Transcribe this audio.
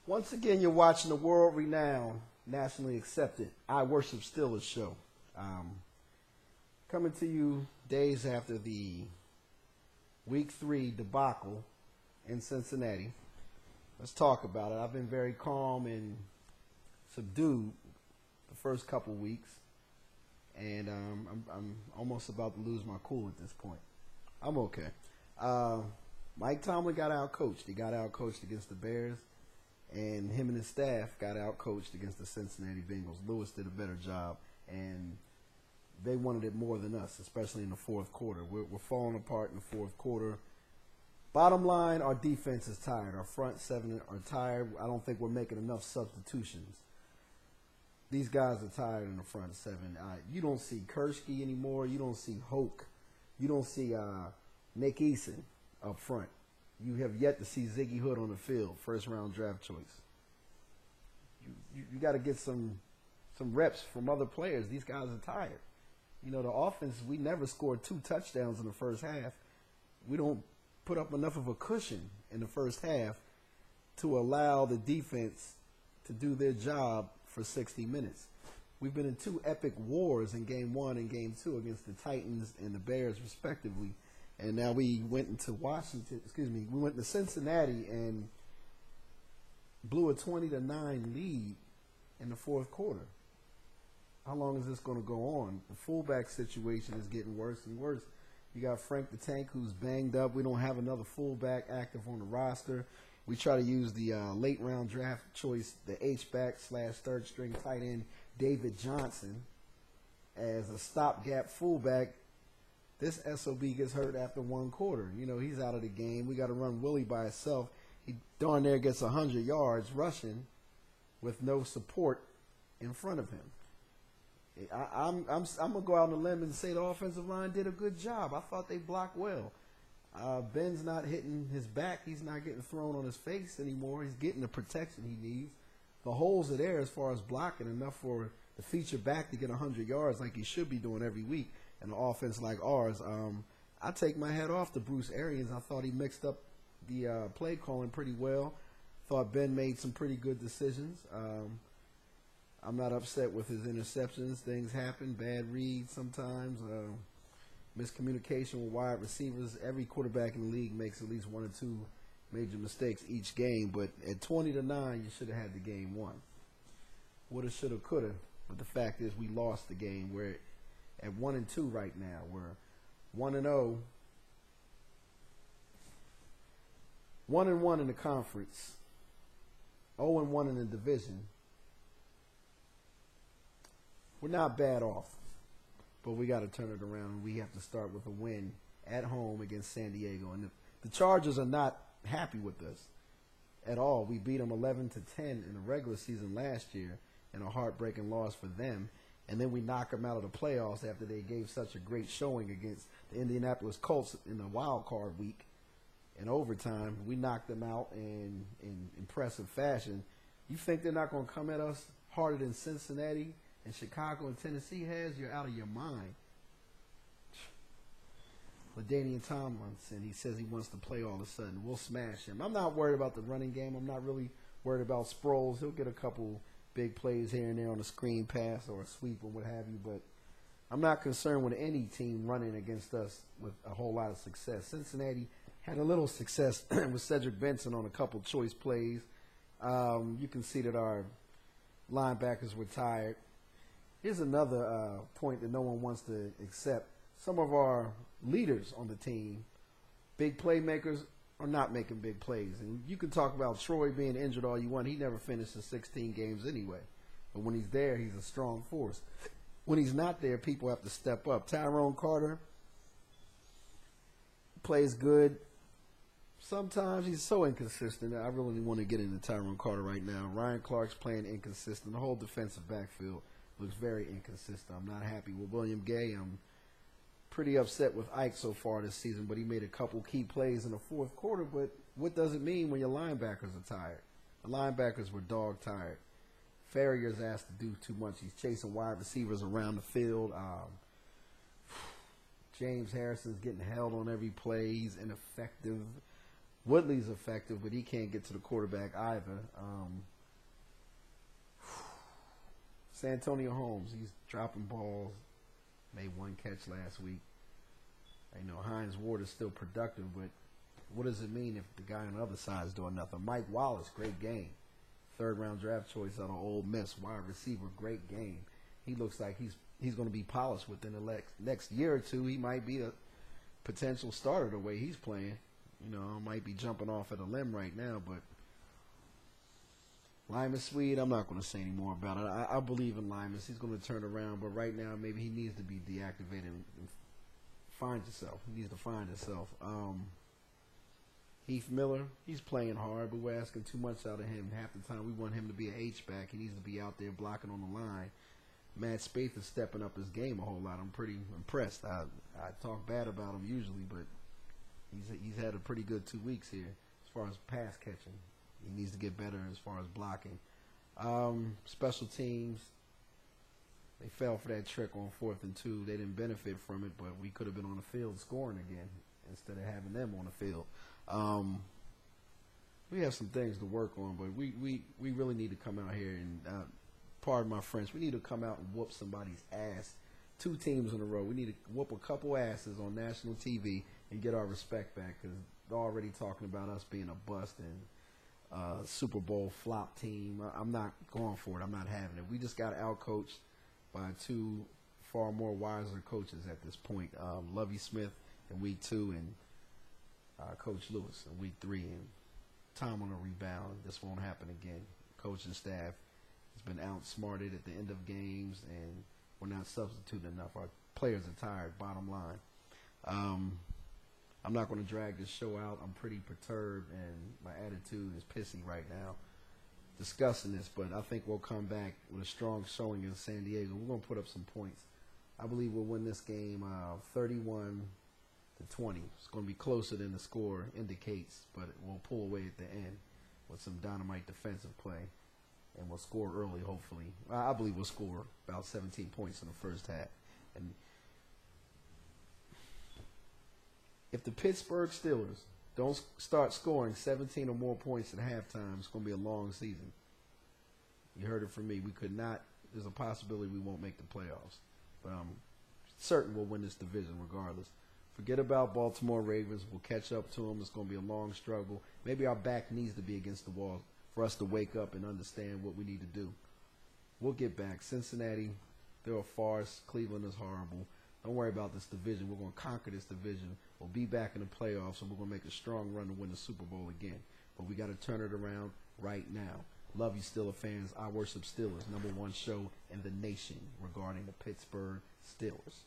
Once again, you're watching the world-renowned, nationally accepted I Worship Steelers show. Coming to you days after the Week 3 debacle in Cincinnati. Let's talk about it. I've been very calm and subdued the first couple weeks, and I'm almost about to lose my cool at this point. I'm okay. Mike Tomlin got out-coached. He got out-coached against the Bears, and him and his staff got out-coached against the Cincinnati Bengals. Lewis did a better job, and they wanted it more than us, especially in the fourth quarter. We're falling apart in the fourth quarter. Bottom line, our defense is tired. Our front seven are tired. I don't think we're making enough substitutions. These guys are tired in the front seven. You don't see Kershke anymore. You don't see Hoke. You don't see Nick Eason up front. You have yet to see Ziggy Hood on the field, first-round draft choice. You got to get some reps from other players. These guys are tired. You know, the offense, we never scored 2 touchdowns in the first half. We don't put up enough of a cushion in the first half to allow the defense to do their job for 60 minutes. We've been in 2 epic wars in Game 1 and Game 2 against the Titans and the Bears, respectively. And now we went into we went to Cincinnati and blew a 20-9 lead in the fourth quarter. How long is this going to go on? The fullback situation is getting worse and worse. You got Frank the Tank, who's banged up. We don't have another fullback active on the roster. We try to use the late-round draft choice, the H-back / third-string tight end, David Johnson, as a stopgap fullback. This SOB gets hurt after 1 quarter. You know, he's out of the game. We got to run Willie by himself. He darn near gets 100 yards rushing with no support in front of him. I'm going to go out on a limb and say the offensive line did a good job. I thought they blocked well. Ben's not hitting his back. He's not getting thrown on his face anymore. He's getting the protection he needs. The holes are there as far as blocking, enough for the feature back to get 100 yards like he should be doing every week in an offense like ours. I take my hat off to Bruce Arians. I thought he mixed up the play calling pretty well. Thought Ben made some pretty good decisions. I'm not upset with his interceptions. Things happen, bad reads sometimes, miscommunication with wide receivers. Every quarterback in the league makes at least 1 or 2 major mistakes each game, but at 20-9, you should have had the game won. Woulda, shoulda, coulda, but the fact is we lost the game. We're at 1-2 right now. We're 1-0, 1-1 in the conference, 0-1 in the division. We're not bad off, but we got to turn it around, and we have to start with a win at home against San Diego. And the Chargers are not happy with us at all. We beat them 11-10 in the regular season last year, and a heartbreaking loss for them. And then we knock them out of the playoffs after they gave such a great showing against the Indianapolis Colts in the wild card week. In overtime, we knocked them out in impressive fashion. You think they're not going to come at us harder than Cincinnati and Chicago and Tennessee has? You're out of your mind. LaDainian Tomlinson, he says he wants to play all of a sudden. We'll smash him. I'm not worried about the running game. I'm not really worried about Sproles. He'll get a couple big plays here and there on a screen pass or a sweep or what have you, but I'm not concerned with any team running against us with a whole lot of success. Cincinnati had a little success with Cedric Benson on a couple choice plays. You can see that our linebackers were tired. Here's another point that no one wants to accept. Some of our leaders on the team, big playmakers, are not making big plays. And you can talk about Troy being injured all you want. He never finishes 16 games anyway. But when he's there, he's a strong force. When he's not there, people have to step up. Tyrone Carter plays good. Sometimes he's so inconsistent. I really don't want to get into Tyrone Carter right now. Ryan Clark's playing inconsistent. The whole defensive backfield looks very inconsistent. I'm not happy with William Gay. I'm pretty upset with Ike so far this season, but he made a couple key plays in the fourth quarter. But what does it mean when your linebackers are tired? The linebackers were dog tired. Farrier's asked to do too much. He's chasing wide receivers around the field. James Harrison's getting held on every play. He's ineffective. Woodley's effective, but he can't get to the quarterback either. Santonio Holmes, he's dropping balls. Made one catch last week. You know, Hines Ward is still productive, but what does it mean if the guy on the other side is doing nothing? Mike Wallace, great game. 3rd-round draft choice out of Ole Miss, wide receiver, great game. He looks like he's going to be polished within the next year or two. He might be a potential starter the way he's playing. You know, I might be jumping off at a limb right now, but Lyman Swede, I'm not going to say any more about it. I believe in Lyman. He's going to turn around, but right now maybe he needs to be deactivated and find himself. He needs to find himself. Heath Miller, he's playing hard, but we're asking too much out of him. Half the time we want him to be an H-back. He needs to be out there blocking on the line. Matt Spaeth is stepping up his game a whole lot. I'm pretty impressed. I talk bad about him usually, but he's had a pretty good 2 weeks here as far as pass catching. He needs to get better as far as blocking. Special teams, they fell for that trick on 4th and 2. They didn't benefit from it, but we could have been on the field scoring again instead of having them on the field. We have some things to work on, but we really need to come out here and, pardon my French, we need to come out and whoop somebody's ass. 2 teams in a row. We need to whoop a couple asses on national TV and get our respect back, because they're already talking about us being a bust and Super Bowl flop team. I'm not going for it. I'm not having it. We just got out-coached by 2 far more wiser coaches at this point. Lovie Smith in week 2 and Coach Lewis in week 3. And Tom on a rebound. This won't happen again. Coaching staff has been outsmarted at the end of games, and we're not substituting enough. Our players are tired, bottom line. I'm not going to drag this show out. I'm pretty perturbed, and my attitude is pissy right now discussing this, but I think we'll come back with a strong showing in San Diego. We're going to put up some points. I believe we'll win this game 31-20. It's going to be closer than the score indicates, but we'll pull away at the end with some dynamite defensive play, and we'll score early, hopefully. I believe we'll score about 17 points in the first half. And if the Pittsburgh Steelers don't start scoring 17 or more points at halftime, it's going to be a long season. You heard it from me. We could not. There's a possibility we won't make the playoffs. But I'm certain we'll win this division regardless. Forget about Baltimore Ravens. We'll catch up to them. It's going to be a long struggle. Maybe our back needs to be against the wall for us to wake up and understand what we need to do. We'll get back. Cincinnati, they're a farce. Cleveland is horrible. Don't worry about this division. We're going to conquer this division. We'll be back in the playoffs, and we're going to make a strong run to win the Super Bowl again. But we got to turn it around right now. Love you, Steelers fans. I worship Steelers, #1 show in the nation regarding the Pittsburgh Steelers.